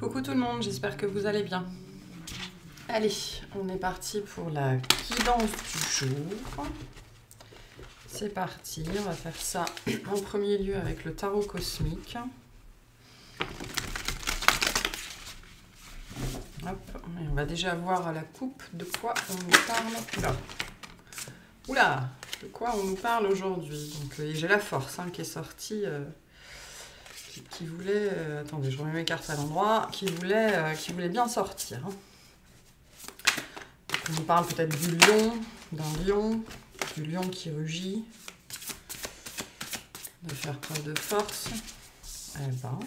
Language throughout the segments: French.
Coucou tout le monde, j'espère que vous allez bien. Allez, on est parti pour la guidance du jour. C'est parti, on va faire ça en premier lieu avec le tarot cosmique. Hop, et on va déjà voir à la coupe de quoi on nous parle. Oula, de quoi on nous parle aujourd'hui. Donc j'ai la force qui est sortie, qui voulait... attendez, je remets mes cartes à l'endroit. Qui voulait bien sortir. On nous parle peut-être du lion, du lion qui rugit, de faire preuve de force. Eh ben,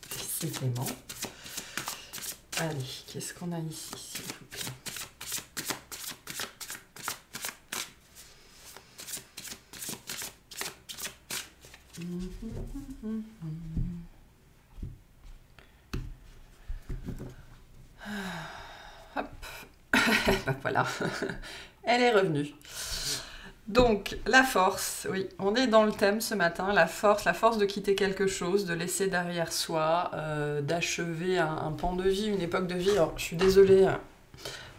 décidément. Allez, qu'est-ce qu'on a ici, s'il vous plaît? Hop, ben voilà, elle est revenue. Donc, la force, oui, on est dans le thème ce matin, la force de quitter quelque chose, de laisser derrière soi, d'achever un pan de vie, une époque de vie. Alors, je suis désolée,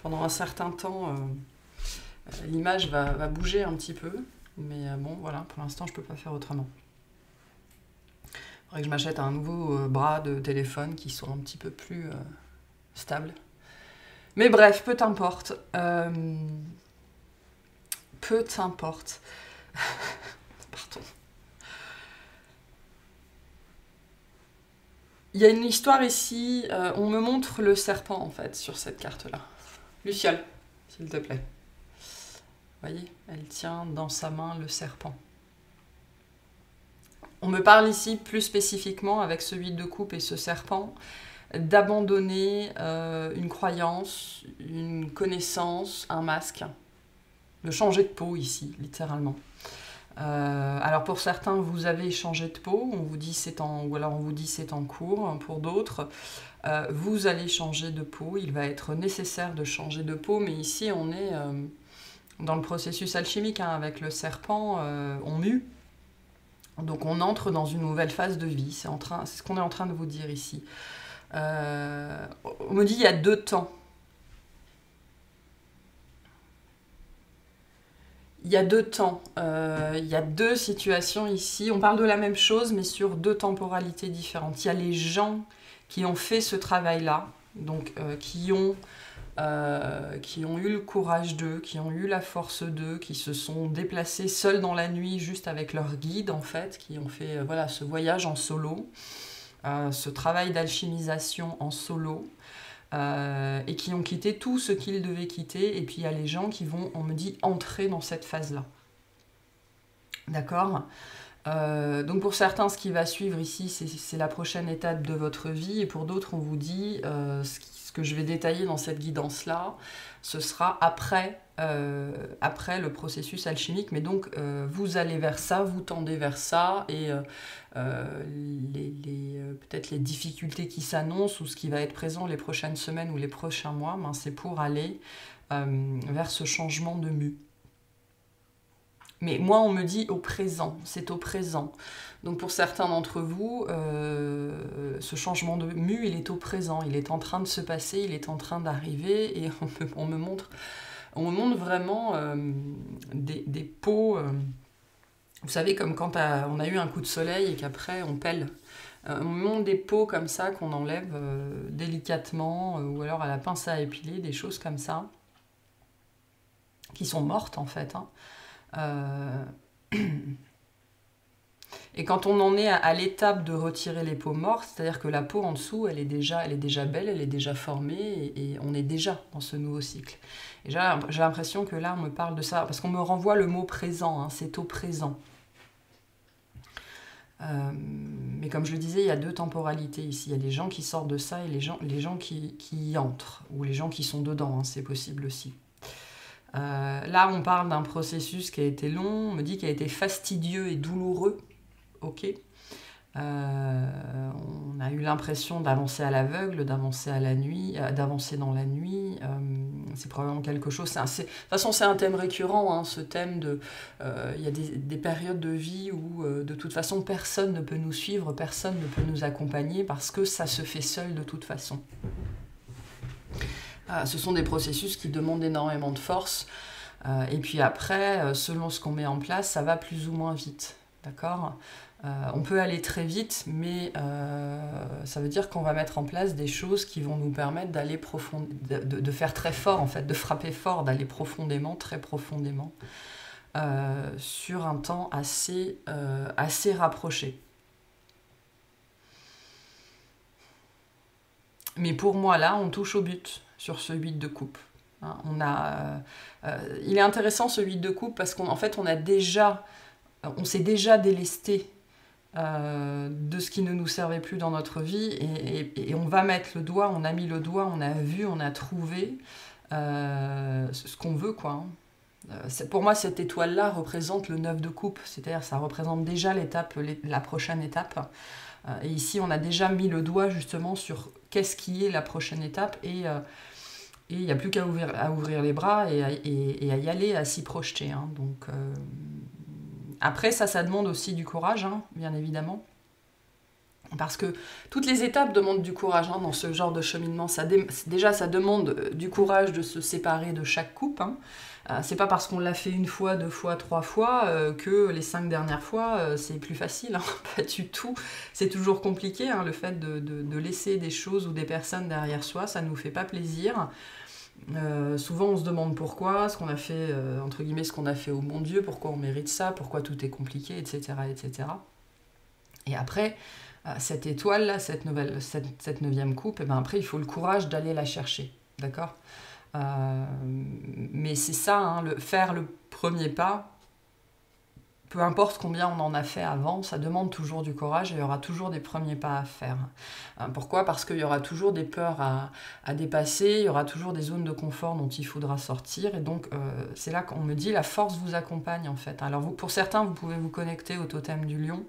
pendant un certain temps, l'image va bouger un petit peu, mais bon, voilà, pour l'instant, je ne peux pas faire autrement. Il faudrait que je m'achète un nouveau bras de téléphone qui soit un petit peu plus stable. Mais bref, peu importe. Peu importe. Pardon. Il y a une histoire ici. On me montre le serpent, en fait, sur cette carte-là. Luciole, s'il te plaît. Vous voyez, elle tient dans sa main le serpent. On me parle ici, plus spécifiquement, avec ce 8 de coupe et ce serpent, d'abandonner une croyance, une connaissance, un masque. De changer de peau ici, littéralement. Alors pour certains, vous avez changé de peau, on vous dit c'est en cours. Pour d'autres, vous allez changer de peau. Il va être nécessaire de changer de peau, mais ici on est dans le processus alchimique avec le serpent. On mue, donc on entre dans une nouvelle phase de vie. C'est ce qu'on est en train de vous dire ici. On me dit il y a 2 temps. Il y a 2 temps, il y a 2 situations ici. On parle de la même chose, mais sur 2 temporalités différentes. Il y a les gens qui ont fait ce travail-là, donc qui ont eu le courage d'eux, qui ont eu la force d'eux, qui se sont déplacés seuls dans la nuit, juste avec leur guide, en fait, qui ont fait ce voyage en solo, ce travail d'alchimisation en solo. Et qui ont quitté tout ce qu'ils devaient quitter. Et puis il y a les gens qui vont, on me dit, entrer dans cette phase-là. D'accord ? Donc pour certains, ce qui va suivre ici, c'est la prochaine étape de votre vie. Et pour d'autres, on vous dit, ce que je vais détailler dans cette guidance-là, ce sera après le processus alchimique. Mais donc, vous allez vers ça, vous tendez vers ça. Et peut-être les difficultés qui s'annoncent ou ce qui va être présent les prochaines semaines ou les prochains mois, c'est pour aller vers ce changement de mue. Mais moi, on me dit au présent, c'est au présent. Donc pour certains d'entre vous, ce changement de mue, il est au présent, il est en train de se passer, il est en train d'arriver, et on me montre vraiment des peaux, vous savez, comme quand on a eu un coup de soleil et qu'après on pèle. On me montre des peaux comme ça qu'on enlève délicatement, ou alors à la pince à épiler, des choses comme ça, qui sont mortes en fait. Et quand on en est à l'étape de retirer les peaux mortes, c'est-à-dire que la peau en dessous, elle est déjà belle, elle est déjà formée, et on est déjà dans ce nouveau cycle. Et j'ai l'impression que là, on me parle de ça, parce qu'on me renvoie le mot présent, c'est au présent. Mais comme je le disais, il y a 2 temporalités ici. Il y a les gens qui sortent de ça et les gens qui y entrent, ou les gens qui sont dedans, c'est possible aussi. Là, on parle d'un processus qui a été long, on me dit qu'il a été fastidieux et douloureux. Ok. On a eu l'impression d'avancer à l'aveugle, d'avancer à la nuit, d'avancer dans la nuit. C'est probablement quelque chose. De toute façon, c'est un thème récurrent, hein, ce thème de. Il y a des périodes de vie où, de toute façon, personne ne peut nous suivre, personne ne peut nous accompagner parce que ça se fait seul de toute façon. Ce sont des processus qui demandent énormément de force. Et puis après, selon ce qu'on met en place, ça va plus ou moins vite. D'accord ? On peut aller très vite, mais ça veut dire qu'on va mettre en place des choses qui vont nous permettre d'aller de faire très fort, en fait, de frapper fort, d'aller profondément, très profondément, sur un temps assez rapproché. Mais pour moi, là, on touche au but sur ce 8 de coupe. Hein, il est intéressant ce 8 de coupe parce qu'en fait, on s'est déjà délesté de ce qui ne nous servait plus dans notre vie et on va mettre le doigt, on a mis le doigt, on a vu, on a trouvé ce qu'on veut, quoi. Pour moi, cette étoile-là représente le 9 de coupe, c'est-à-dire ça représente déjà la prochaine étape. Et ici, on a déjà mis le doigt justement sur qu'est-ce qui est la prochaine étape et il n'y a plus qu'à ouvrir les bras et à y aller, à s'y projeter. Hein. Donc, après, ça demande aussi du courage, hein, bien évidemment. Parce que toutes les étapes demandent du courage hein, dans ce genre de cheminement. Déjà, ça demande du courage de se séparer de chaque coupe. Hein. C'est pas parce qu'on l'a fait une fois, 2 fois, 3 fois que les 5 dernières fois, c'est plus facile. Hein. Pas du tout. C'est toujours compliqué. Hein, le fait de laisser des choses ou des personnes derrière soi, ça nous fait pas plaisir. Souvent on se demande pourquoi, ce qu'on a fait, entre guillemets, ce qu'on a fait au bon Dieu, pourquoi on mérite ça, pourquoi tout est compliqué, etc. etc. Et après, cette étoile-là, cette 9e coupe, et ben après il faut le courage d'aller la chercher, d'accord mais c'est ça, hein, faire le premier pas, peu importe combien on en a fait avant, ça demande toujours du courage et il y aura toujours des premiers pas à faire. Pourquoi ? Parce qu'il y aura toujours des peurs à dépasser, il y aura toujours des zones de confort dont il faudra sortir. Et donc, c'est là qu'on me dit, la force vous accompagne en fait. Alors, pour certains, vous pouvez vous connecter au totem du lion.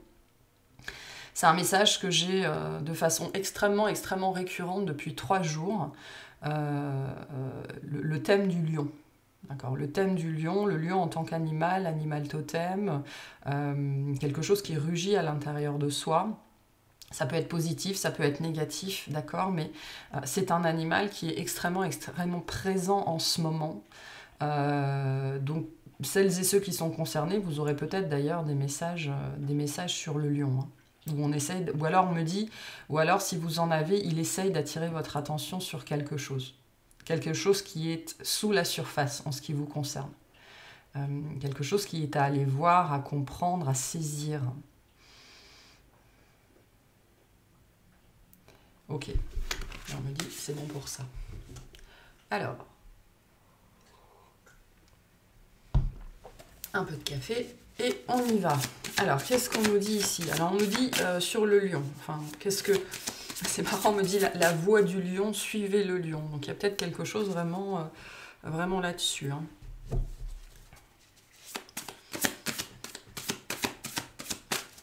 C'est un message que j'ai de façon extrêmement, extrêmement récurrente depuis 3 jours. Le thème du lion. D'accord, le thème du lion, le lion en tant qu'animal, animal totem, quelque chose qui rugit à l'intérieur de soi. Ça peut être positif, ça peut être négatif, d'accord, mais c'est un animal qui est extrêmement, extrêmement présent en ce moment. Donc, celles et ceux qui sont concernés, vous aurez peut-être d'ailleurs des messages sur le lion. Hein, où on essaye, ou alors on me dit, ou alors si vous en avez, il essaye d'attirer votre attention sur quelque chose. Quelque chose qui est sous la surface en ce qui vous concerne. Quelque chose qui est à aller voir, à comprendre, à saisir. Ok, on me dit c'est bon pour ça. Alors, un peu de café et on y va. Alors, qu'est-ce qu'on nous dit ici? Alors, on nous dit sur le lion. Enfin, qu'est-ce que... C'est marrant, on me dit la voix du lion, suivez le lion. Donc il y a peut-être quelque chose vraiment, vraiment là-dessus. Hein.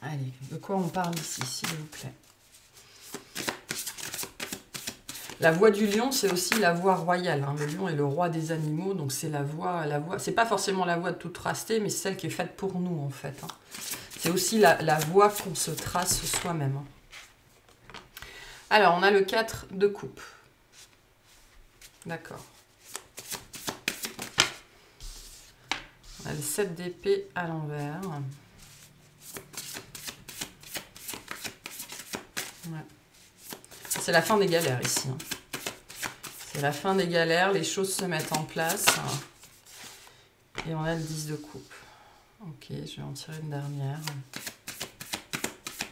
Allez, de quoi on parle ici, s'il vous plaît? La voix du lion, c'est aussi la voix royale. Hein. Le lion est le roi des animaux, donc c'est la voix. C'est pas forcément la voix de toute rastée, mais c'est celle qui est faite pour nous, en fait. Hein. C'est aussi la voix qu'on se trace soi-même. Hein. Alors, on a le 4 de coupe. D'accord. On a le 7 d'épée à l'envers. Ouais. C'est la fin des galères ici. Hein. C'est la fin des galères, les choses se mettent en place. Et on a le 10 de coupe. Ok, je vais en tirer une dernière.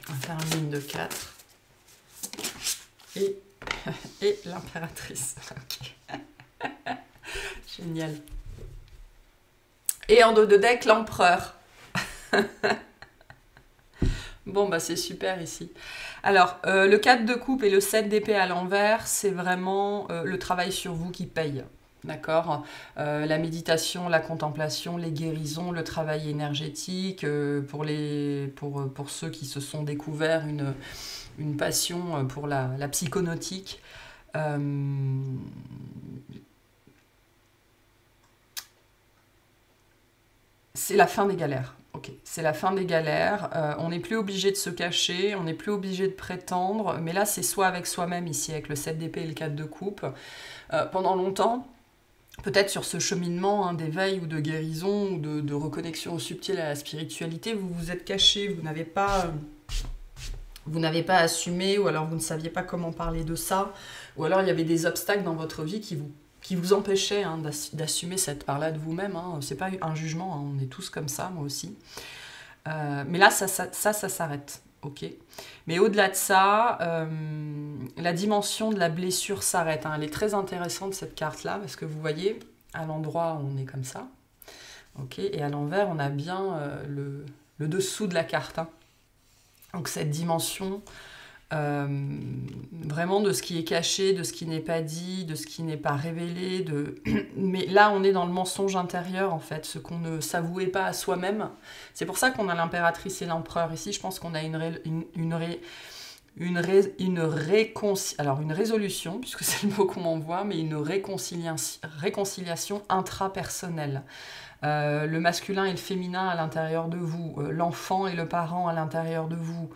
On va faire une ligne de 4. Et l'impératrice. Okay. Génial. Et en dos de deck, l'empereur. Bon, bah c'est super ici. Alors, le 4 de coupe et le 7 d'épée à l'envers, c'est vraiment le travail sur vous qui paye. D'accord, la méditation, la contemplation, les guérisons, le travail énergétique, pour ceux qui se sont découverts une passion pour la psychonautique. C'est la fin des galères. Ok, c'est la fin des galères. On n'est plus obligé de se cacher, on n'est plus obligé de prétendre. Mais là, c'est soit avec soi-même, ici, avec le 7 d'épée et le 4 de coupe. Pendant longtemps, peut-être sur ce cheminement hein, d'éveil ou de guérison ou de reconnexion au subtil à la spiritualité, vous vous êtes caché, vous n'avez pas assumé, ou alors vous ne saviez pas comment parler de ça, ou alors il y avait des obstacles dans votre vie qui vous empêchaient hein, d'assumer cette part-là de vous-même. Hein. C'est pas un jugement, hein, on est tous comme ça, moi aussi. Mais là, ça s'arrête. Ok. Mais au-delà de ça, la dimension de la blessure s'arrête. Hein. Elle est très intéressante, cette carte-là, parce que vous voyez, à l'endroit où on est comme ça, ok, et à l'envers, on a bien le dessous de la carte. Hein. Donc cette dimension vraiment de ce qui est caché, de ce qui n'est pas dit, de ce qui n'est pas révélé. Mais là, on est dans le mensonge intérieur, en fait, ce qu'on ne s'avouait pas à soi-même. C'est pour ça qu'on a l'impératrice et l'empereur. Ici, je pense qu'on a une résolution, puisque c'est le mot qu'on m'envoie, mais une réconciliation intrapersonnelle. Le masculin et le féminin à l'intérieur de vous, l'enfant et le parent à l'intérieur de vous,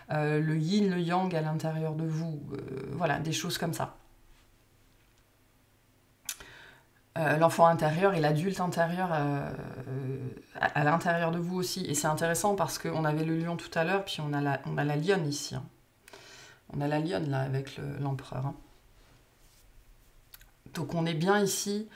le yin, le yang à l'intérieur de vous, voilà, des choses comme ça. L'enfant intérieur et l'adulte intérieur à l'intérieur de vous aussi. Et c'est intéressant parce qu'on avait le lion tout à l'heure, puis on a la lionne ici. Hein. On a la lionne là avec l'empereur. Hein. Donc on est bien ici,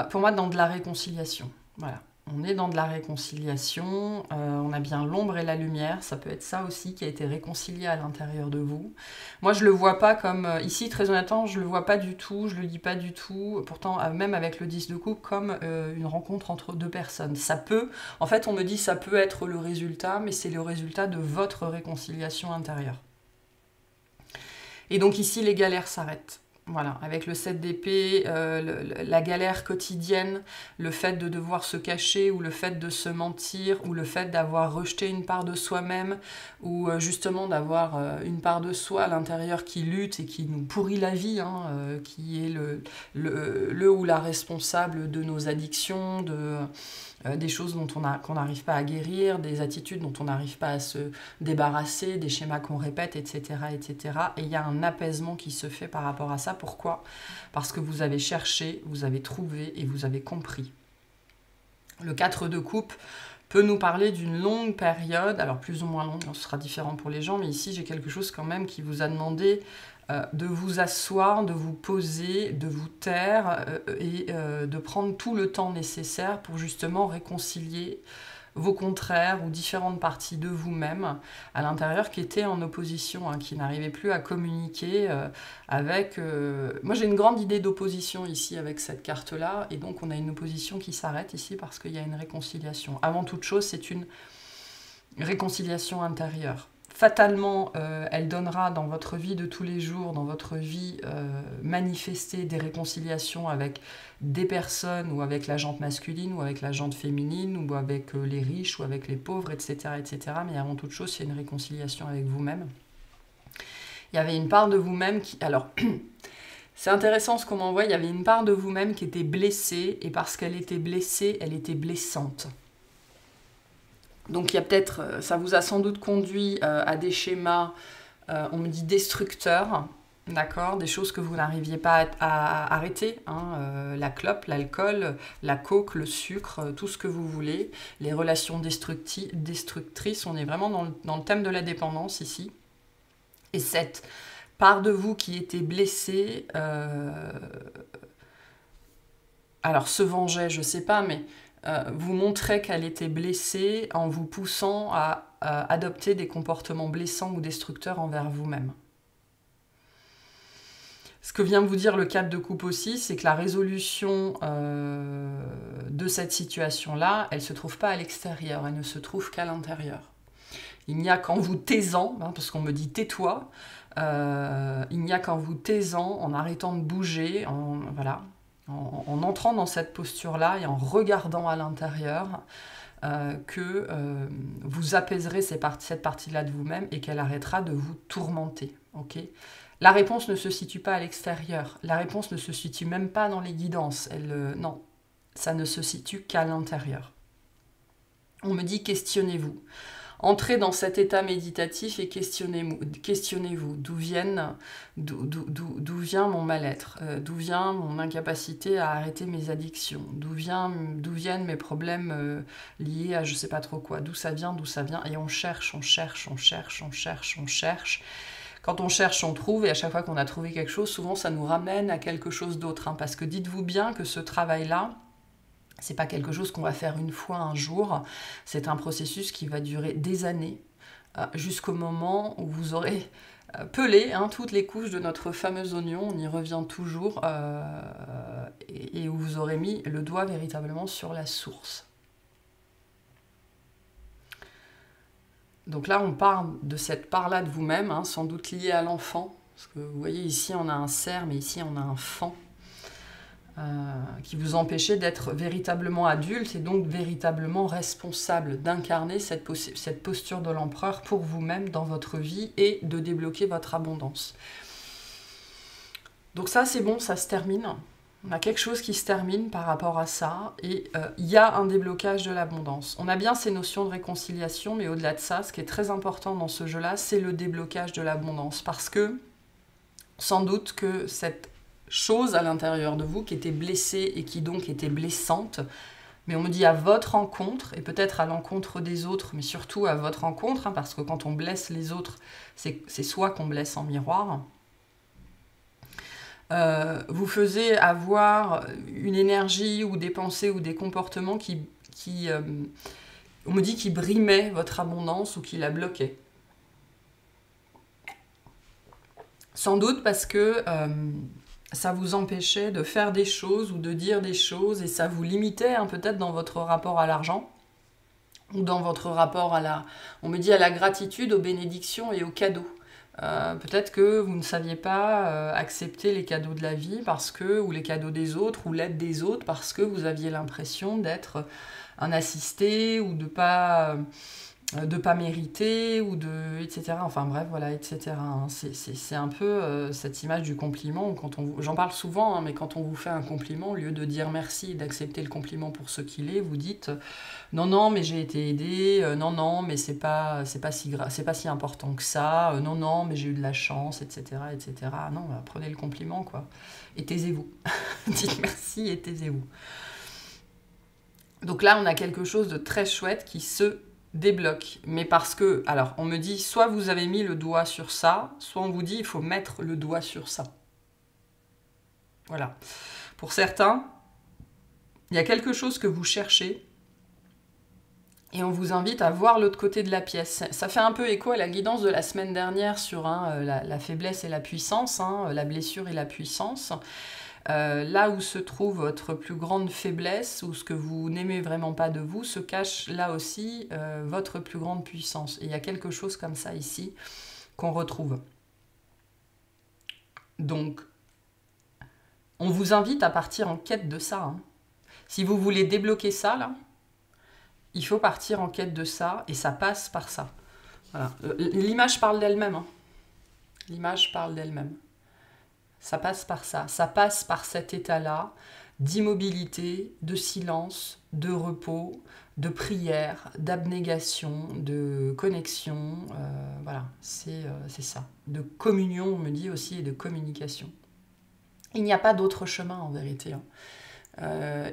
pour moi, dans de la réconciliation. Voilà. On est dans de la réconciliation, on a bien l'ombre et la lumière, ça peut être ça aussi qui a été réconcilié à l'intérieur de vous. Moi je le vois pas comme, ici très honnêtement, je le vois pas du tout, je le dis pas du tout, pourtant même avec le 10 de coupe, comme une rencontre entre deux personnes. Ça peut, en fait on me dit ça peut être le résultat, mais c'est le résultat de votre réconciliation intérieure. Et donc ici les galères s'arrêtent. Voilà, avec le 7 d'épée, la galère quotidienne, le fait de devoir se cacher, ou le fait de se mentir, ou le fait d'avoir rejeté une part de soi-même, ou justement d'avoir une part de soi à l'intérieur qui lutte et qui nous pourrit la vie, hein, qui est le ou la responsable de nos addictions, des choses qu'on n'arrive pas à guérir, des attitudes dont on n'arrive pas à se débarrasser, des schémas qu'on répète, etc., etc. Et il y a un apaisement qui se fait par rapport à ça. Pourquoi ? Parce que vous avez cherché, vous avez trouvé et vous avez compris. Le 4 de coupe peut nous parler d'une longue période, alors plus ou moins longue, ce sera différent pour les gens, mais ici j'ai quelque chose quand même qui vous a demandé de vous asseoir, de vous poser, de vous taire et de prendre tout le temps nécessaire pour justement réconcilier vos contraires ou différentes parties de vous-même à l'intérieur qui étaient en opposition, hein, qui n'arrivaient plus à communiquer avec... Moi j'ai une grande idée d'opposition ici avec cette carte-là, et donc on a une opposition qui s'arrête ici parce qu'il y a une réconciliation. Avant toute chose, c'est une réconciliation intérieure. Fatalement, elle donnera dans votre vie de tous les jours, dans votre vie manifester des réconciliations avec des personnes, ou avec la jante masculine, ou avec la jante féminine, ou avec les riches, ou avec les pauvres, etc., etc. Mais avant toute chose, c'est une réconciliation avec vous-même. Il y avait une part de vous-même qui... Alors, c'est intéressant ce qu'on m'envoie, il y avait une part de vous-même qui était blessée, et parce qu'elle était blessée, elle était blessante. Donc il y a peut-être, ça vous a sans doute conduit à des schémas, on me dit destructeurs, d'accord, des choses que vous n'arriviez pas à arrêter, hein, la clope, l'alcool, la coke, le sucre, tout ce que vous voulez, les relations destructrices, on est vraiment dans le thème de la dépendance ici. Et cette part de vous qui était blessée, alors se vengeait, je ne sais pas, mais... vous montrait qu'elle était blessée en vous poussant à adopter des comportements blessants ou destructeurs envers vous-même. Ce que vient de vous dire le 4 de coupe aussi, c'est que la résolution de cette situation-là, elle ne se trouve pas à l'extérieur, elle ne se trouve qu'à l'intérieur. Il n'y a qu'en vous taisant, hein, parce qu'on me dit tais-toi, il n'y a qu'en vous taisant, en arrêtant de bouger, voilà, en entrant dans cette posture-là et en regardant à l'intérieur, que vous apaiserez cette partie-là de vous-même et qu'elle arrêtera de vous tourmenter. Okay, la réponse ne se situe pas à l'extérieur. La réponse ne se situe même pas dans les guidances. Non, ça ne se situe qu'à l'intérieur. On me dit questionnez-vous. Entrez dans cet état méditatif et questionnez-vous d'où vient mon mal-être, d'où vient mon incapacité à arrêter mes addictions, d'où viennent mes problèmes liés à je sais pas trop quoi, d'où ça vient, et on cherche. Quand on cherche, on trouve, et à chaque fois qu'on a trouvé quelque chose, souvent ça nous ramène à quelque chose d'autre, hein, parce que dites-vous bien que ce travail-là, c'est pas quelque chose qu'on va faire une fois, un jour. C'est un processus qui va durer des années, jusqu'au moment où vous aurez pelé toutes les couches de notre fameux oignon, on y revient toujours, et où vous aurez mis le doigt véritablement sur la source. Donc là, on parle de cette part-là de vous-même, hein, sans doute liée à l'enfant. Parce que vous voyez, ici, on a un cerf, mais ici, on a un fan. Qui vous empêchait d'être véritablement adulte et donc véritablement responsable d'incarner cette posture de l'empereur pour vous-même dans votre vie et de débloquer votre abondance. Donc ça, c'est bon, ça se termine. On a quelque chose qui se termine par rapport à ça et il y a un déblocage de l'abondance. On a bien ces notions de réconciliation, mais au-delà de ça, ce qui est très important dans ce jeu-là, c'est le déblocage de l'abondance. Parce que, sans doute que cette chose à l'intérieur de vous qui était blessée et qui donc était blessante, mais on me dit à votre rencontre, et peut-être à l'encontre des autres, mais surtout à votre rencontre, hein, parce que quand on blesse les autres, c'est soi qu'on blesse en miroir, vous faisait avoir une énergie ou des pensées ou des comportements qui on me dit, qui brimaient votre abondance ou qui la bloquaient. Sans doute parce que ça vous empêchait de faire des choses ou de dire des choses et ça vous limitait peut-être dans votre rapport à l'argent ou dans votre rapport on me dit à la gratitude, aux bénédictions et aux cadeaux. Peut-être que vous ne saviez pas accepter les cadeaux de la vie ou les cadeaux des autres ou l'aide des autres parce que vous aviez l'impression d'être un assisté ou de pas mériter, ou etc. Enfin bref, voilà, etc. C'est un peu cette image du compliment. J'en parle souvent, mais quand on vous fait un compliment, au lieu de dire merci et d'accepter le compliment pour ce qu'il est, vous dites non, mais j'ai été aidé, non, mais c'est pas si important que ça, non, mais j'ai eu de la chance, etc. Non, bah, prenez le compliment, quoi. Et taisez-vous. Dites merci et taisez-vous. Donc là, on a quelque chose de très chouette qui se débloque. Mais parce que, alors, on me dit, soit vous avez mis le doigt sur ça, soit on vous dit, il faut mettre le doigt sur ça. Voilà. Pour certains, il y a quelque chose que vous cherchez et on vous invite à voir l'autre côté de la pièce. Ça fait un peu écho à la guidance de la semaine dernière sur la faiblesse et la puissance, la blessure et la puissance. Là où se trouve votre plus grande faiblesse ou ce que vous n'aimez vraiment pas de vous, se cache là aussi votre plus grande puissance. Et il y a quelque chose comme ça ici qu'on retrouve. Donc, on vous invite à partir en quête de ça. Hein. Si vous voulez débloquer ça, là, il faut partir en quête de ça et ça passe par ça. Voilà. L'image parle d'elle-même. Hein. L'image parle d'elle-même. Ça passe par ça. Ça passe par cet état-là d'immobilité, de silence, de repos, de prière, d'abnégation, de connexion. Voilà, c'est ça. De communion, on me dit aussi, et de communication. Il n'y a pas d'autre chemin, en vérité. Hein.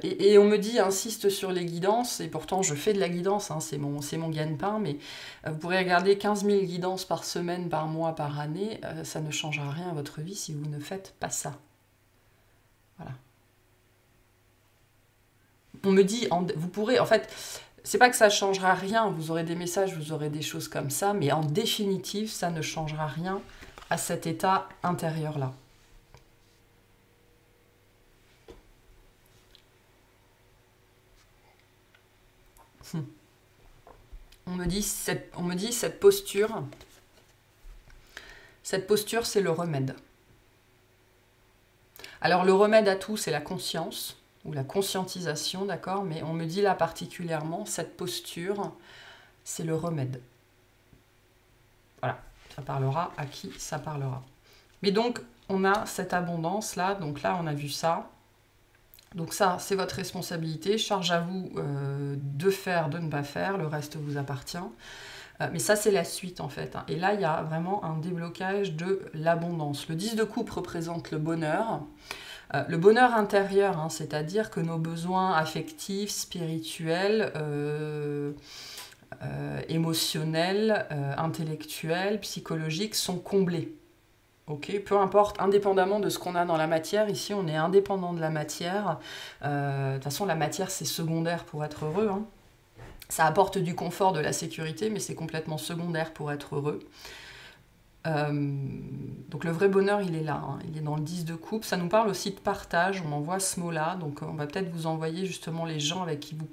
Et on me dit, insiste sur les guidances, et pourtant je fais de la guidance, hein, c'est mon gagne-pain, mais vous pourrez regarder 15 000 guidances par semaine, par mois, par année, ça ne changera rien à votre vie si vous ne faites pas ça. Voilà. On me dit, vous pourrez, en fait, c'est pas que ça changera rien, vous aurez des messages, vous aurez des choses comme ça, mais en définitive, ça ne changera rien à cet état intérieur-là. On me dit cette posture, c'est le remède. Alors le remède à tout, c'est la conscience. ou la conscientisation, d'accord? Mais on me dit là particulièrement, cette posture, c'est le remède. Voilà, ça parlera à qui ça parlera. Mais donc, on a cette abondance-là, donc là, on a vu ça. Donc ça, c'est votre responsabilité, charge à vous de faire, de ne pas faire, le reste vous appartient. Mais ça, c'est la suite, en fait. Et là, il y a vraiment un déblocage de l'abondance. Le 10 de coupe représente le bonheur intérieur, hein, c'est-à-dire que nos besoins affectifs, spirituels, émotionnels, intellectuels, psychologiques sont comblés. Okay, peu importe, indépendamment de ce qu'on a dans la matière, ici on est indépendant de la matière. De toute façon, la matière c'est secondaire pour être heureux. Hein. Ça apporte du confort, de la sécurité, mais c'est complètement secondaire pour être heureux. Donc le vrai bonheur, il est là, hein. Il est dans le 10 de coupe. Ça nous parle aussi de partage, on envoie ce mot-là. Donc on va peut-être vous envoyer justement les gens avec qui vous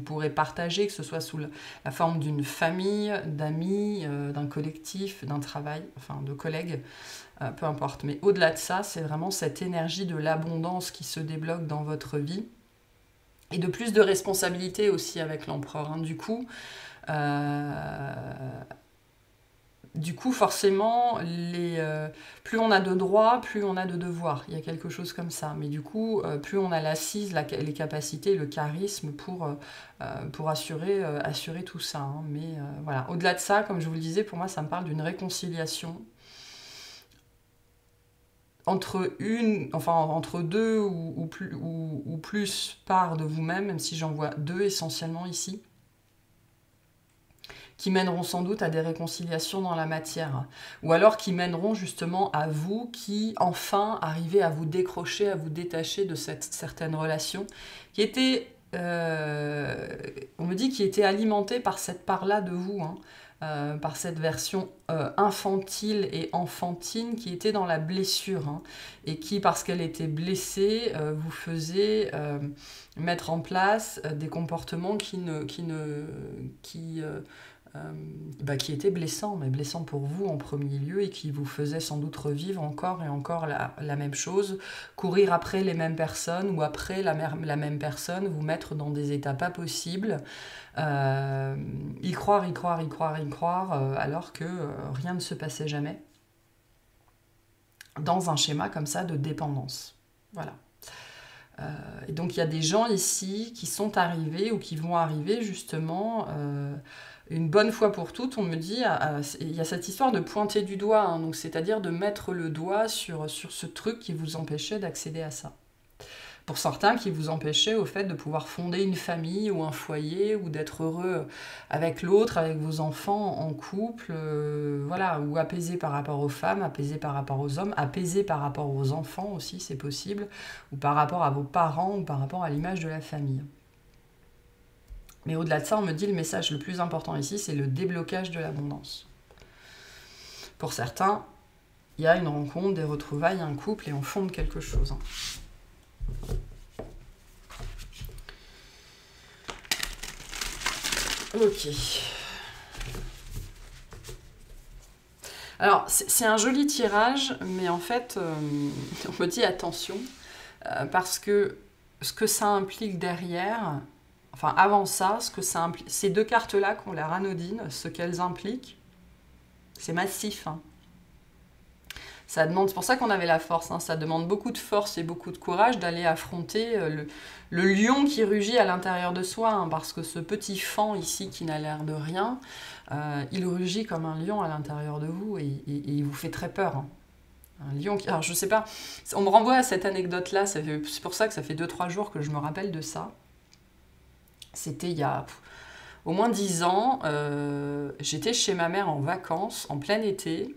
pourrez partager, que ce soit sous la forme d'une famille, d'amis, d'un collectif, d'un travail, enfin de collègues. Peu importe, mais au-delà de ça, c'est vraiment cette énergie de l'abondance qui se débloque dans votre vie et de plus de responsabilité aussi avec l'empereur. Hein. Du coup, forcément, plus on a de droits, plus on a de devoirs. Il y a quelque chose comme ça. Mais du coup, plus on a l'assise, les capacités, le charisme pour assurer tout ça. Hein. Mais voilà, au-delà de ça, comme je vous le disais, pour moi, ça me parle d'une réconciliation entre deux ou plus parts de vous-même, même si j'en vois deux essentiellement ici, qui mèneront sans doute à des réconciliations dans la matière, ou alors qui mèneront justement à vous qui enfin arrivez à vous décrocher, à vous détacher de cette certaine relation qui était, on me dit, qui était alimentée par cette part-là de vous, hein. Par cette version infantile et enfantine qui était dans la blessure, hein, et qui, parce qu'elle était blessée, vous faisait mettre en place des comportements qui étaient blessants, mais blessants pour vous en premier lieu, et qui vous faisaient sans doute revivre encore et encore la même chose, courir après les mêmes personnes ou après la même personne, vous mettre dans des états pas possibles, y croire, alors que rien ne se passait jamais, dans un schéma comme ça de dépendance. Voilà. Et donc il y a des gens ici qui sont arrivés ou qui vont arriver justement une bonne fois pour toutes. On me dit, il y a cette histoire de pointer du doigt, hein, donc c'est-à-dire de mettre le doigt sur ce truc qui vous empêchait d'accéder à ça. Pour certains, qui vous empêchait au fait de pouvoir fonder une famille ou un foyer, ou d'être heureux avec l'autre, avec vos enfants, en couple, voilà, ou apaisé par rapport aux femmes, apaisé par rapport aux hommes, apaisé par rapport aux enfants aussi, c'est possible, ou par rapport à vos parents, ou par rapport à l'image de la famille. Mais au-delà de ça, on me dit le message le plus important ici, c'est le déblocage de l'abondance. Pour certains, il y a une rencontre, des retrouvailles, un couple, et on fonde quelque chose. Hein. Ok. Alors, c'est un joli tirage, mais en fait, on me dit attention, parce que ce que ça implique derrière, enfin avant ça, ce que ça implique, ces deux cartes-là qui ont l'air anodines, ce qu'elles impliquent, c'est massif. Hein. Ça demande, c'est pour ça qu'on avait la force, hein, ça demande beaucoup de force et beaucoup de courage d'aller affronter le lion qui rugit à l'intérieur de soi, hein, parce que ce petit faon ici qui n'a l'air de rien, il rugit comme un lion à l'intérieur de vous et il vous fait très peur. Hein. Un lion qui... Alors je sais pas, on me renvoie à cette anecdote-là, c'est pour ça que ça fait 2-3 jours que je me rappelle de ça. C'était il y a au moins 10 ans, j'étais chez ma mère en vacances, en plein été.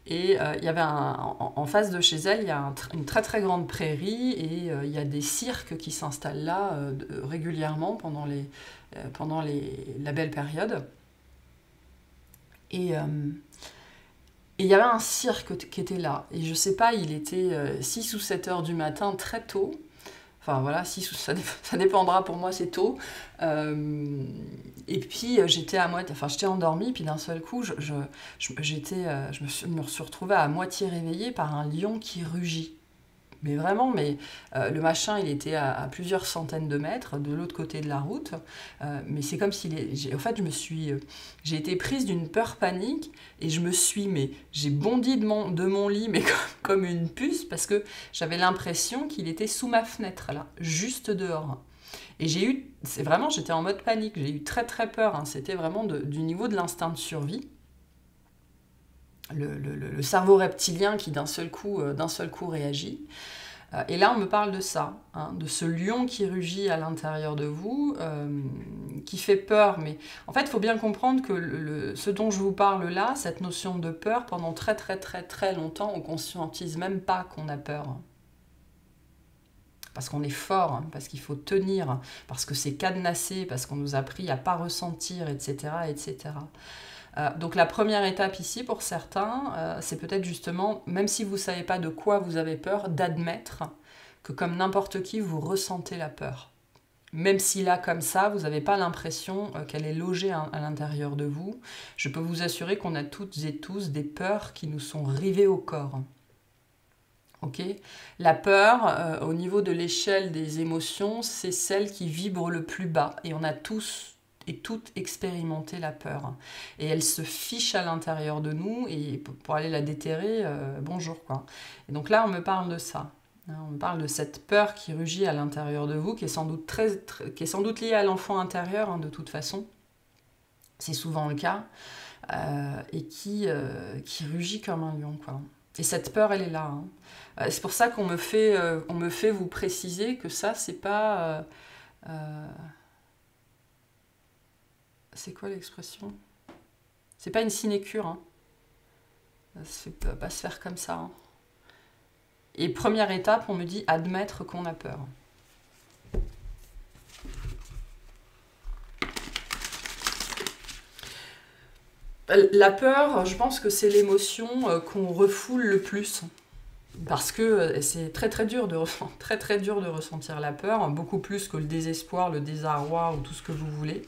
Et il y avait en face de chez elle, il y a une très très grande prairie et il y a des cirques qui s'installent là régulièrement pendant la belle période. Et il y avait un cirque qui était là. Et je sais pas, il était 6 ou 7 heures du matin, très tôt. Enfin voilà, ça dépendra, pour moi c'est tôt. Et puis j'étais endormie, puis d'un seul coup, je me suis retrouvée à moitié réveillée par un lion qui rugit. Mais vraiment, le machin, il était à plusieurs centaines de mètres de l'autre côté de la route. Mais c'est comme s'il est... En fait, j'ai été prise d'une peur panique et j'ai bondi de mon lit, mais comme une puce, parce que j'avais l'impression qu'il était sous ma fenêtre, là, juste dehors. Et j'étais en mode panique, j'ai eu très très peur, hein. C'était vraiment du niveau de l'instinct de survie. Le cerveau reptilien qui d'un seul coup réagit. Et là, on me parle de ça, hein, de ce lion qui rugit à l'intérieur de vous, qui fait peur. Mais en fait, il faut bien comprendre que ce dont je vous parle là, cette notion de peur, pendant très très très très longtemps, on ne conscientise même pas qu'on a peur. Parce qu'on est fort, hein, parce qu'il faut tenir, parce que c'est cadenassé, parce qu'on nous a appris à ne pas ressentir, etc. etc. Donc la première étape ici, pour certains, c'est peut-être justement, même si vous ne savez pas de quoi vous avez peur, d'admettre que comme n'importe qui, vous ressentez la peur. Même si là, comme ça, vous n'avez pas l'impression qu'elle est logée à l'intérieur de vous, je peux vous assurer qu'on a toutes et tous des peurs qui nous sont rivées au corps. Okay. La peur, au niveau de l'échelle des émotions, c'est celle qui vibre le plus bas. Et on a tous et toutes expérimenté la peur. Et elle se fiche à l'intérieur de nous, et pour aller la déterrer, bonjour quoi. Et donc là, on me parle de ça. On me parle de cette peur qui rugit à l'intérieur de vous, qui est sans doute liée à l'enfant intérieur, hein, de toute façon. C'est souvent le cas. Et qui rugit comme un lion, quoi. Et cette peur, elle est là. Hein. C'est pour ça qu'on me fait vous préciser que ça, c'est pas... c'est quoi l'expression? C'est pas une sinécure. Hein. Ça ne peut pas se faire comme ça. Hein. Et première étape, on me dit admettre qu'on a peur. La peur, je pense que c'est l'émotion qu'on refoule le plus. Parce que c'est très très dur de ressentir la peur, beaucoup plus que le désespoir, le désarroi ou tout ce que vous voulez.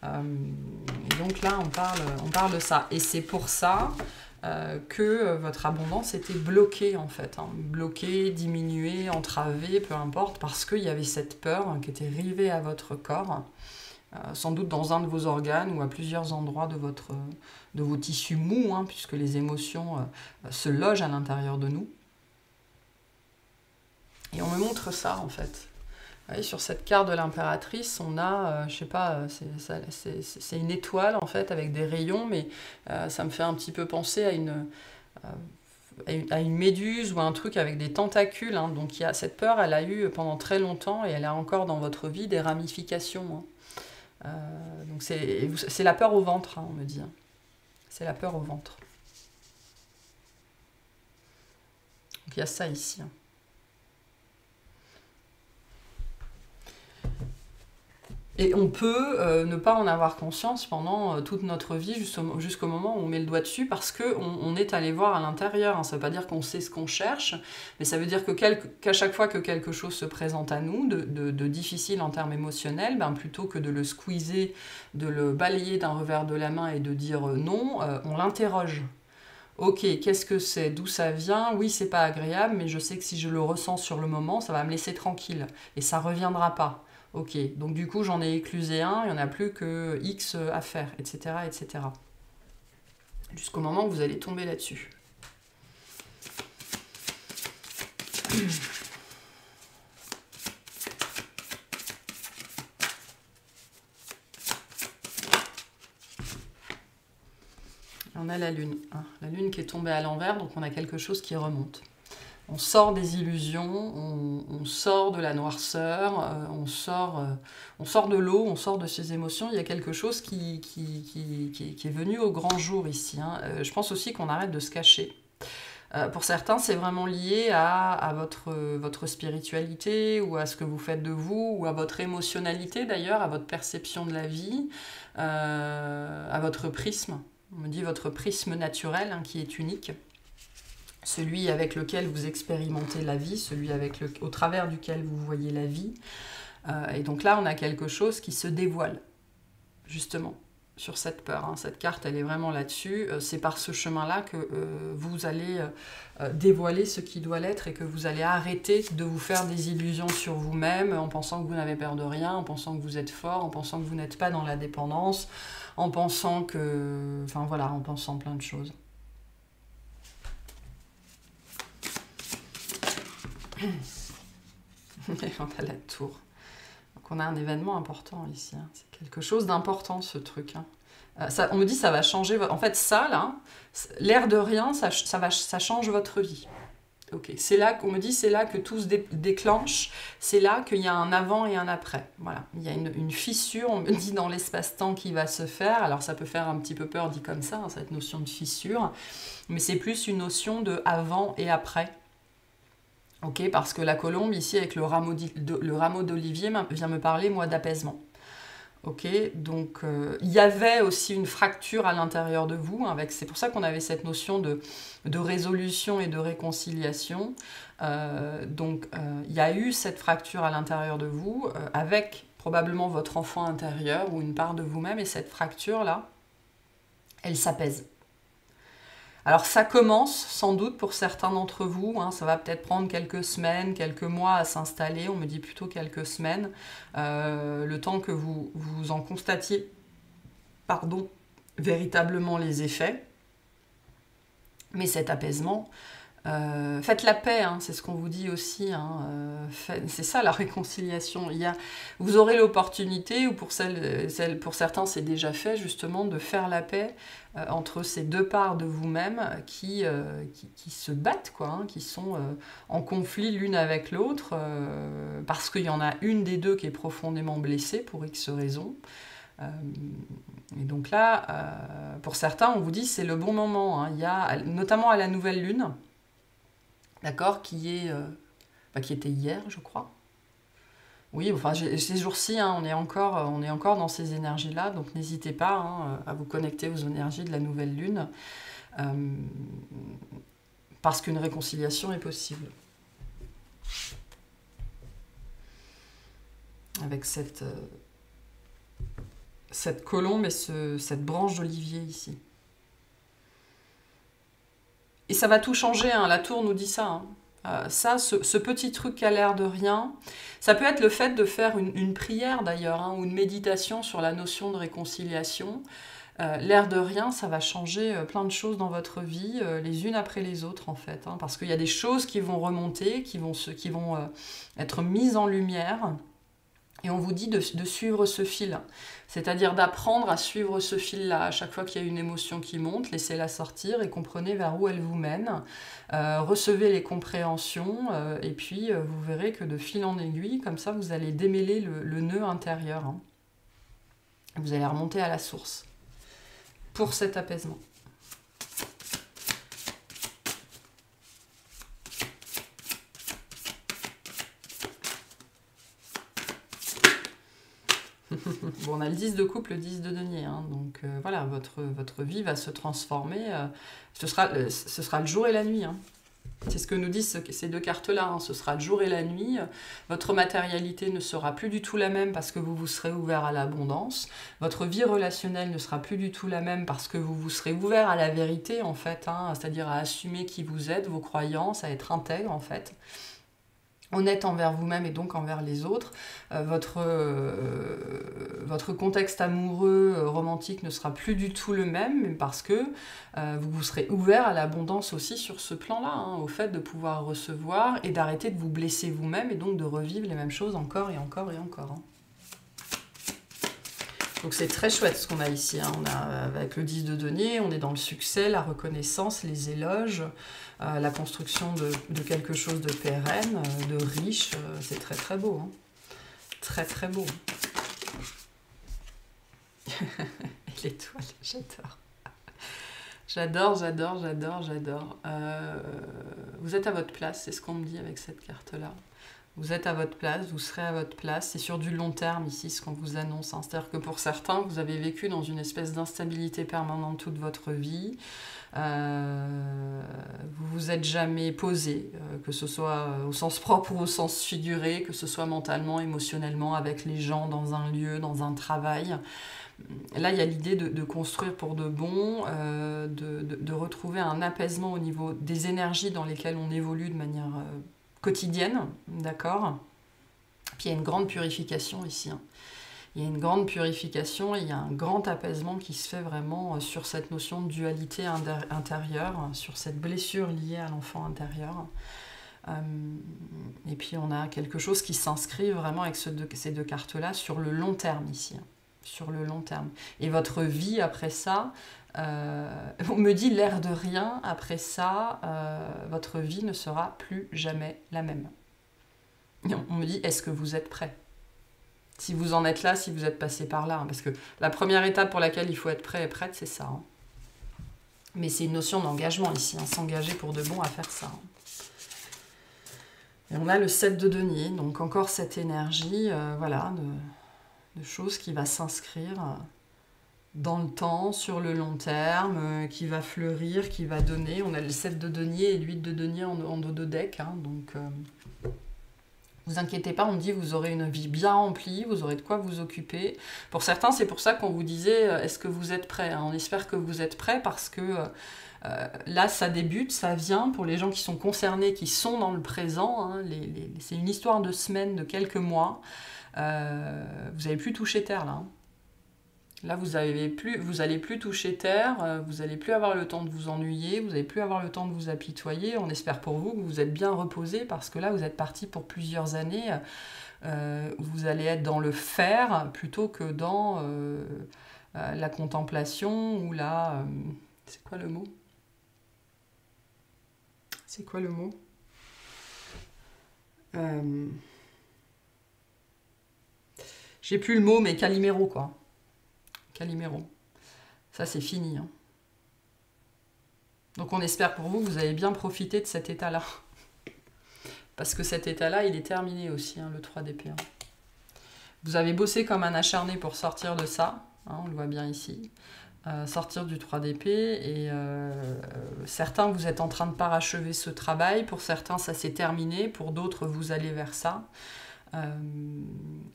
Et donc là, on parle de ça. Et c'est pour ça que votre abondance était bloquée en fait. Hein. Bloquée, diminuée, entravée, peu importe, parce qu'il y avait cette peur qui était rivée à votre corps. Sans doute dans un de vos organes ou à plusieurs endroits de vos tissus mous, hein, puisque les émotions se logent à l'intérieur de nous. Et on me montre ça, en fait. Vous voyez, sur cette carte de l'impératrice, on a, je sais pas, c'est une étoile, en fait, avec des rayons, mais ça me fait un petit peu penser à une méduse ou un truc avec des tentacules. Hein. Donc cette peur, elle a eu pendant très longtemps, et elle a encore dans votre vie des ramifications. Hein. Donc c'est la peur au ventre, hein, on me dit. Hein. C'est la peur au ventre. Donc il y a ça ici. Hein. Et on peut ne pas en avoir conscience pendant toute notre vie, jusqu'au moment où on met le doigt dessus, parce qu'on est allé voir à l'intérieur. Hein. Ça ne veut pas dire qu'on sait ce qu'on cherche, mais ça veut dire qu'à chaque fois que quelque chose se présente à nous, de difficile en termes émotionnels, ben, plutôt que de le squeezer, de le balayer d'un revers de la main et de dire non, on l'interroge. Ok, qu'est-ce que c'est? D'où ça vient? Oui, c'est pas agréable, mais je sais que si je le ressens sur le moment, ça va me laisser tranquille, et ça reviendra pas. Ok, donc du coup j'en ai éclusé un, il n'y en a plus que X à faire, etc. etc. Jusqu'au moment où vous allez tomber là-dessus. On a la lune, hein. La lune qui est tombée à l'envers, donc on a quelque chose qui remonte. On sort des illusions, on sort de la noirceur, on sort de l'eau, on sort de ses émotions. Il y a quelque chose qui est venu au grand jour ici. Hein. Je pense aussi qu'on arrête de se cacher. Pour certains, c'est vraiment lié à votre spiritualité, ou à ce que vous faites de vous, ou à votre émotionnalité d'ailleurs, à votre perception de la vie, à votre prisme. On me dit votre prisme naturel, hein, qui est unique. Celui avec lequel vous expérimentez la vie, celui au travers duquel vous voyez la vie. Et donc là, on a quelque chose qui se dévoile, justement. sur cette peur. Hein. Cette carte, elle est vraiment là-dessus. C'est par ce chemin-là que vous allez dévoiler ce qui doit l'être et que vous allez arrêter de vous faire des illusions sur vous-même en pensant que vous n'avez peur de rien, en pensant que vous êtes fort, en pensant que vous n'êtes pas dans la dépendance, en pensant que... Enfin voilà, en pensant plein de choses. Et on a la tour. Donc on a un événement important ici. Hein. C'est quelque chose d'important ce truc. Hein. Ça, on me dit ça va changer... En fait ça là, l'air de rien, ça change votre vie. Ok, c'est là qu'on me dit, c'est là que tout se déclenche, c'est là qu'il y a un avant et un après. Voilà, il y a une fissure, on me dit, dans l'espace-temps qui va se faire. Alors ça peut faire un petit peu peur dit comme ça, hein, cette notion de fissure, mais c'est plus une notion de avant et après. Ok, parce que la colombe ici avec le rameau d'olivier vient me parler moi d'apaisement. Ok, donc il y avait aussi une fracture à l'intérieur de vous, hein, c'est pour ça qu'on avait cette notion de résolution et de réconciliation. Donc il y a eu cette fracture à l'intérieur de vous, avec probablement votre enfant intérieur ou une part de vous-même, et cette fracture-là, elle s'apaise. Alors ça commence sans doute pour certains d'entre vous, hein, ça va peut-être prendre quelques semaines, quelques mois à s'installer, on me dit plutôt quelques semaines, le temps que vous en constatiez, pardon, véritablement les effets. Mais cet apaisement, faites la paix, hein, c'est ce qu'on vous dit aussi, hein, c'est ça la réconciliation. Vous aurez l'opportunité, ou pour certains c'est déjà fait justement, de faire la paix entre ces deux parts de vous-même qui se battent, quoi, hein, qui sont en conflit l'une avec l'autre, parce qu'il y en a une des deux qui est profondément blessée pour X raisons. Et donc là, pour certains, on vous dit c'est le bon moment. Hein. Il y a, notamment à la nouvelle lune, d'accord, qui était hier, je crois. Oui, enfin, ces jours-ci, hein, on est encore dans ces énergies-là, donc n'hésitez pas, hein, à vous connecter aux énergies de la nouvelle lune, parce qu'une réconciliation est possible. Avec cette colombe et cette branche d'olivier ici. Et ça va tout changer, hein, la tour nous dit ça. Hein. Ce petit truc qui a l'air de rien, ça peut être le fait de faire une prière d'ailleurs, hein, ou une méditation sur la notion de réconciliation. L'air de rien, ça va changer plein de choses dans votre vie, les unes après les autres en fait. Hein, parce qu'il y a des choses qui vont remonter, qui vont être mises en lumière. Et on vous dit de suivre ce fil, c'est-à-dire d'apprendre à suivre ce fil-là. À chaque fois qu'il y a une émotion qui monte, laissez-la sortir et comprenez vers où elle vous mène. Recevez les compréhensions et puis vous verrez que de fil en aiguille, comme ça, vous allez démêler le nœud intérieur. Hein. Vous allez remonter à la source pour cet apaisement. Bon, on a le 10 de coupe, le 10 de denier, hein, donc voilà, votre vie va se transformer, ce sera le jour et la nuit, hein. C'est ce que nous disent ces deux cartes-là, hein, ce sera le jour et la nuit, votre matérialité ne sera plus du tout la même parce que vous vous serez ouvert à l'abondance, votre vie relationnelle ne sera plus du tout la même parce que vous vous serez ouvert à la vérité, en fait, hein, c'est-à-dire à assumer qui vous êtes, vos croyances, à être intègre, en fait. Honnête envers vous-même et donc envers les autres. Votre contexte amoureux, romantique ne sera plus du tout le même parce que vous vous serez ouvert à l'abondance aussi sur ce plan-là, hein, au fait de pouvoir recevoir et d'arrêter de vous blesser vous-même et donc de revivre les mêmes choses encore et encore et encore. Hein. Donc c'est très chouette ce qu'on a ici, hein. On a, avec le 10 de denier, on est dans le succès, la reconnaissance, les éloges, la construction de quelque chose de pérenne, de riche, c'est très très beau. Hein. Très très beau. Et l'étoile, j'adore. J'adore. Vous êtes à votre place, c'est ce qu'on me dit avec cette carte-là. Vous êtes à votre place, vous serez à votre place. C'est sur du long terme ici ce qu'on vous annonce. Hein. C'est-à-dire que pour certains, vous avez vécu dans une espèce d'instabilité permanente toute votre vie. Vous vous êtes jamais posé, que ce soit au sens propre ou au sens figuré, que ce soit mentalement, émotionnellement, avec les gens, dans un lieu, dans un travail. Là, il y a l'idée de construire pour de bon, de retrouver un apaisement au niveau des énergies dans lesquelles on évolue de manière quotidienne, d'accord? Puis il y a une grande purification ici, hein. Il y a une grande purification, il y a un grand apaisement qui se fait vraiment sur cette notion de dualité intérieure, sur cette blessure liée à l'enfant intérieur. Et puis on a quelque chose qui s'inscrit vraiment avec ces deux cartes-là sur le long terme ici, hein, sur le long terme. Et votre vie après ça, on me dit l'air de rien, après ça, votre vie ne sera plus jamais la même. Et on me dit, est-ce que vous êtes prêt ? Si vous en êtes là, si vous êtes passé par là. Hein, parce que la première étape pour laquelle il faut être prêt et prête, c'est ça. Hein. Mais c'est une notion d'engagement ici, hein, s'engager pour de bon à faire ça. Hein. Et on a le 7 de denier, donc encore cette énergie voilà, de choses qui va s'inscrire dans le temps, sur le long terme, qui va fleurir, qui va donner. On a le 7 de denier et l'8 de denier en dos de deck, hein, donc... vous inquiétez pas, on dit vous aurez une vie bien remplie, vous aurez de quoi vous occuper. Pour certains, c'est pour ça qu'on vous disait est-ce que vous êtes prêts, hein. On espère que vous êtes prêts parce que là, ça débute, ça vient. Pour les gens qui sont concernés, qui sont dans le présent, hein, c'est une histoire de semaines, de quelques mois. Vous n'allez plus toucher terre là. Hein. Là, vous allez plus toucher terre, vous n'allez plus avoir le temps de vous ennuyer, vous n'allez plus avoir le temps de vous apitoyer. On espère pour vous que vous êtes bien reposé parce que là, vous êtes parti pour plusieurs années où vous allez être dans le faire plutôt que dans la contemplation ou la... c'est quoi le mot ? C'est quoi le mot ? J'ai plus le mot, mais Calimero, quoi. Calimero. Ça, c'est fini. Hein. Donc, on espère pour vous que vous avez bien profité de cet état-là. Parce que cet état-là, il est terminé aussi, hein, le 3 d'épée. Hein. Vous avez bossé comme un acharné pour sortir de ça. Hein, on le voit bien ici. Sortir du 3 d'épée. Et certains, vous êtes en train de parachever ce travail. Pour certains, ça s'est terminé. Pour d'autres, vous allez vers ça.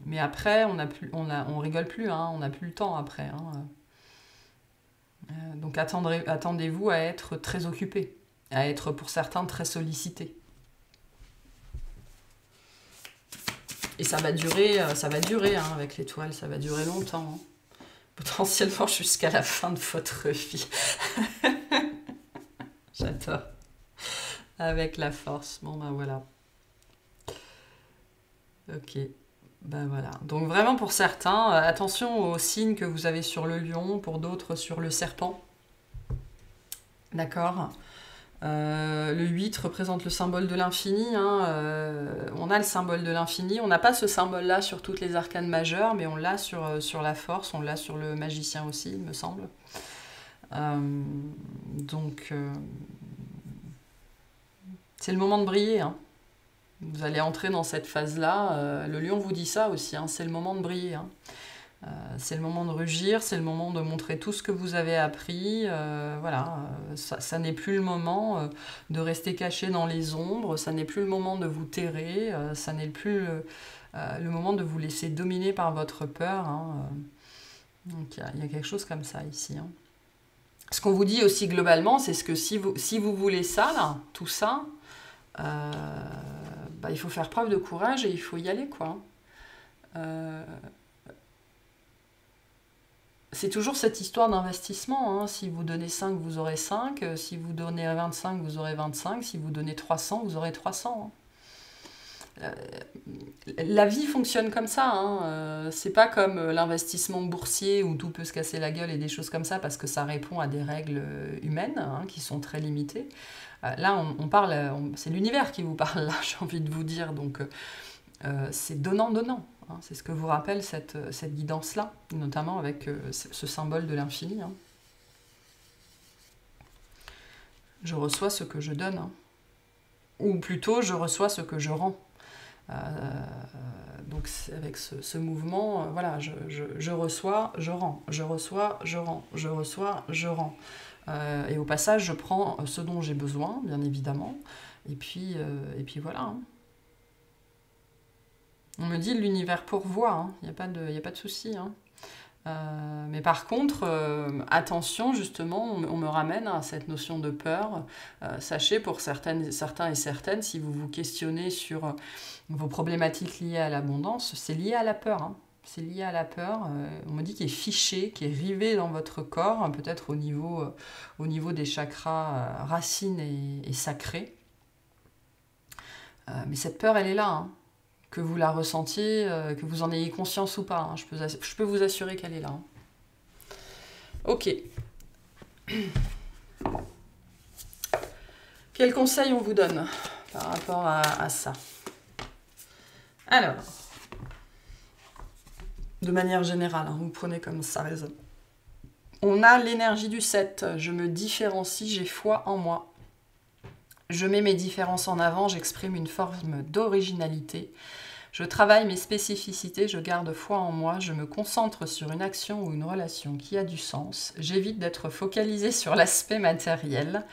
Mais après, on rigole plus, hein, on n'a plus le temps après. Hein. Donc attendez-vous à être très occupé, à être pour certains très sollicité. Et ça va durer hein, avec l'étoile, ça va durer longtemps. Hein. Potentiellement jusqu'à la fin de votre vie. J'adore. Avec la force. Bon ben voilà. Ok, ben voilà. Donc vraiment pour certains, attention aux signes que vous avez sur le lion, pour d'autres sur le serpent. D'accord. Le 8 représente le symbole de l'infini. Hein. On a le symbole de l'infini. On n'a pas ce symbole-là sur toutes les arcanes majeures, mais on l'a sur la force, on l'a sur le magicien aussi, il me semble. Donc, c'est le moment de briller, hein. Vous allez entrer dans cette phase-là. Le lion vous dit ça aussi, hein, c'est le moment de briller. Hein. C'est le moment de rugir, c'est le moment de montrer tout ce que vous avez appris. Voilà, ça n'est plus le moment de rester caché dans les ombres, ça n'est plus le moment de vous terrer, ça n'est plus le moment de vous laisser dominer par votre peur. Hein. Donc il y a quelque chose comme ça ici. Hein. Ce qu'on vous dit aussi globalement, c'est que si vous voulez ça, là, tout ça, il faut faire preuve de courage et il faut y aller, quoi. C'est toujours cette histoire d'investissement. Hein. Si vous donnez 5, vous aurez 5. Si vous donnez 25, vous aurez 25. Si vous donnez 300, vous aurez 300. Hein. La vie fonctionne comme ça. Hein. C'est pas comme l'investissement boursier où tout peut se casser la gueule et des choses comme ça parce que ça répond à des règles humaines hein, qui sont très limitées. Là, on parle, c'est l'univers qui vous parle, là, j'ai envie de vous dire. Donc, c'est donnant-donnant. Hein, c'est ce que vous rappelle cette guidance-là, notamment avec ce symbole de l'infini. Hein. Je reçois ce que je donne. Hein. Ou plutôt, je reçois ce que je rends. Donc, avec ce mouvement, voilà, je reçois, je rends. Je reçois, je rends. Je reçois, je rends. Et au passage, je prends ce dont j'ai besoin, bien évidemment. Et puis voilà. Hein. On me dit l'univers pourvoit, il n'y a pas de souci. Hein. Mais par contre, attention, justement, on me ramène à cette notion de peur. Sachez, pour certains et certaines, si vous vous questionnez sur vos problématiques liées à l'abondance, c'est lié à la peur. Hein. C'est lié à la peur. On me dit qu'il est fiché, qu'il est rivé dans votre corps, peut-être au niveau des chakras racines et sacrés. Mais cette peur, elle est là. Hein. Que vous la ressentiez, que vous en ayez conscience ou pas. Hein. Je peux vous assurer qu'elle est là. Hein. Ok. Quel conseil on vous donne par rapport à ça? Alors, de manière générale, hein, vous prenez comme ça résonne. On a l'énergie du 7. Je me différencie, j'ai foi en moi. Je mets mes différences en avant, j'exprime une forme d'originalité. Je travaille mes spécificités, je garde foi en moi, je me concentre sur une action ou une relation qui a du sens. J'évite d'être focalisée sur l'aspect matériel.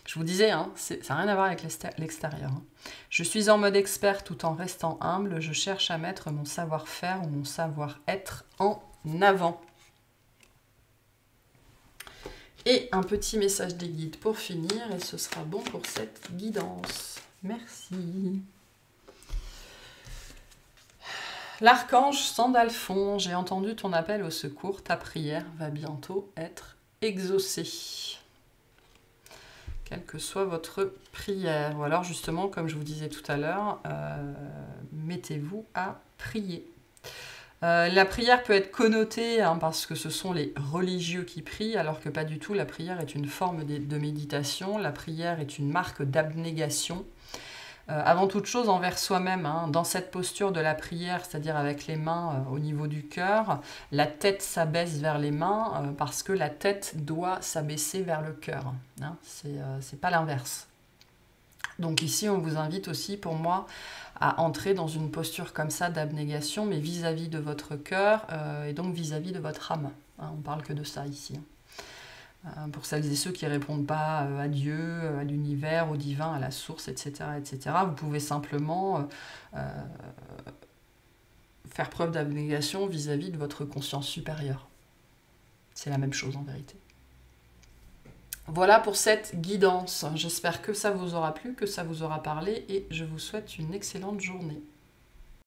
Je vous disais, hein, ça n'a rien à voir avec l'extérieur. Hein. Je suis en mode expert tout en restant humble. Je cherche à mettre mon savoir-faire ou mon savoir-être en avant. Et un petit message des guides pour finir, et ce sera bon pour cette guidance. Merci. L'archange Sandalphon, j'ai entendu ton appel au secours, ta prière va bientôt être exaucée. Quelle que soit votre prière. Ou alors justement, comme je vous disais tout à l'heure, mettez-vous à prier. La prière peut être connotée parce que ce sont les religieux qui prient, alors que pas du tout. La prière est une forme de méditation. La prière est une marque d'abnégation. Avant toute chose envers soi-même, hein, dans cette posture de la prière, c'est-à-dire avec les mains au niveau du cœur, la tête s'abaisse vers les mains parce que la tête doit s'abaisser vers le cœur. Hein, c'est pas l'inverse. Donc ici, on vous invite aussi, pour moi, à entrer dans une posture comme ça d'abnégation, mais vis-à-vis de votre cœur et donc vis-à-vis de votre âme. Hein, on parle que de ça ici. Pour celles et ceux qui ne répondent pas à Dieu, à l'univers, au divin, à la source, etc., etc., vous pouvez simplement faire preuve d'abnégation vis-à-vis de votre conscience supérieure. C'est la même chose en vérité. Voilà pour cette guidance. J'espère que ça vous aura plu, que ça vous aura parlé, et je vous souhaite une excellente journée.